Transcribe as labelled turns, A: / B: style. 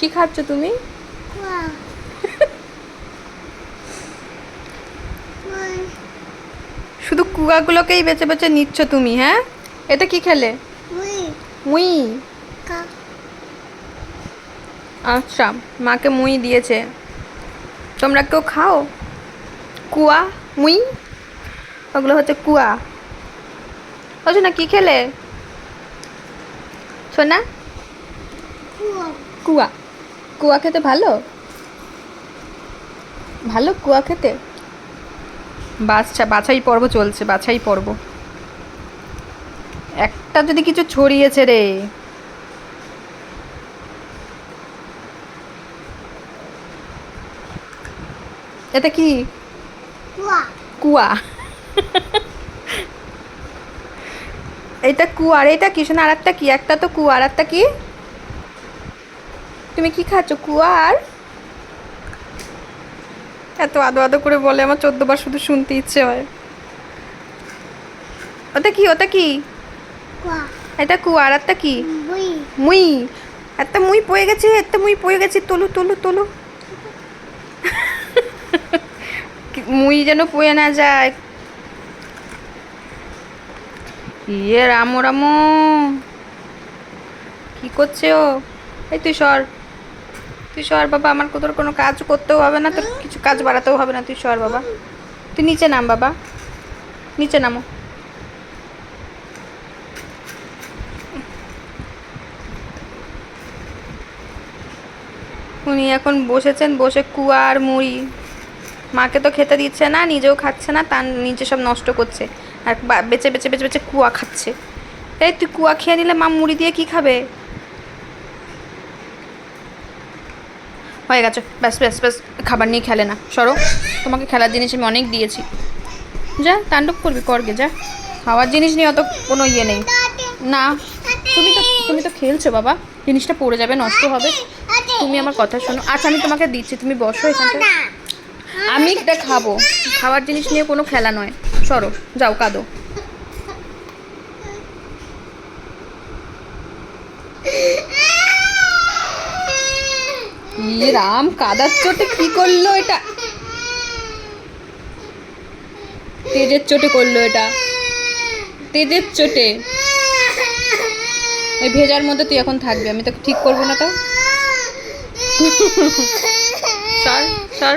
A: কি খাচ্ছ তুমি? শুধু কুয়াগুলোকেই বেছে বেছে নিচ্ছ তুমি, হ্যাঁ? এটা কি খেলে? মুই। আচ্ছা, মাকে মুই দিয়েছে। তোমরা কেউ খাও কুয়া? মুই, ওগুলো হচ্ছে কুয়া। বলছো না কি খেলে সোনা? কুয়া। কুয়া খেতে ভালো? ভালো কুয়া খেতে? বাছাই পর্ব চলছে, বাছাই পর্ব। একটা যদি কিছু ছড়িয়েছে রে। এটা কি? কুয়া। এটা কুয়া, আর এটা কি শোনা? আর একটা কি? একটা তো কুয়া, আর একটা কি? তুমি কি খাচ্ছ? কুয়া আর এত আদো আদো করে বলে, আমার 14 বার শুধু শুনতে ইচ্ছে হয়। ওটা কি? ওটা কি? এটা কুয়া, আর একটা কি? মুই। একটা মুই পড়ে গেছে, একটা মুই পড়ে গেছে, তোলো তোলো তোলো। মুই যেন পড়ে না যায়। ইয়ে রামো রামো, কি করছে ও? এই তুই সর, তুই সর বাবা। আমার তোর কোনো কাজ করতেও হবে না, তোর কিছু কাজ বাড়াতেও হবে না। তুই সর বাবা, তুই নিচে নাম বাবা, নিচে নামো। উনি এখন বসেছেন, বসে কুয়া আর মুড়ি। মাকে তো খেতে দিচ্ছে না, নিজেও খাচ্ছে না, তার নিজে সব নষ্ট করছে। আর বেঁচে বেঁচে বেঁচে বেঁচে কুয়া খাচ্ছে। এই তুই কুয়া খেয়ে নিলে মা মুড়ি দিয়ে কি খাবে? হয়ে গেছে, ব্যাস ব্যাস ব্যাস। খাবার নিয়ে খেলে না, সরো। তোমাকে খেলার জিনিস আমি অনেক দিয়েছি। যা তাণ্ডব করবি, করগে যা। খাওয়ার জিনিস নিয়ে অত কোনো ইয়ে নেই। না, তুমি তো খেলছো বাবা, জিনিসটা পড়ে যাবে, নষ্ট হবে। তুমি আমার কথা শোনো। আচ্ছা আমি তোমাকে দিচ্ছি, তুমি বসো এখানটা। আমি এটা খাবো। খাওয়ার জিনিস নিয়ে কোনো খেলা নয়। সরো, যাও কাঁদো। ই রাম, কাদার চোটে কি করলো এটা? তেজের চোটে করলো এটা, তেজের চোটে। ওই ভেজার মধ্যে তুই এখন থাকবি, আমি তোকে ঠিক করবো না তো। সর।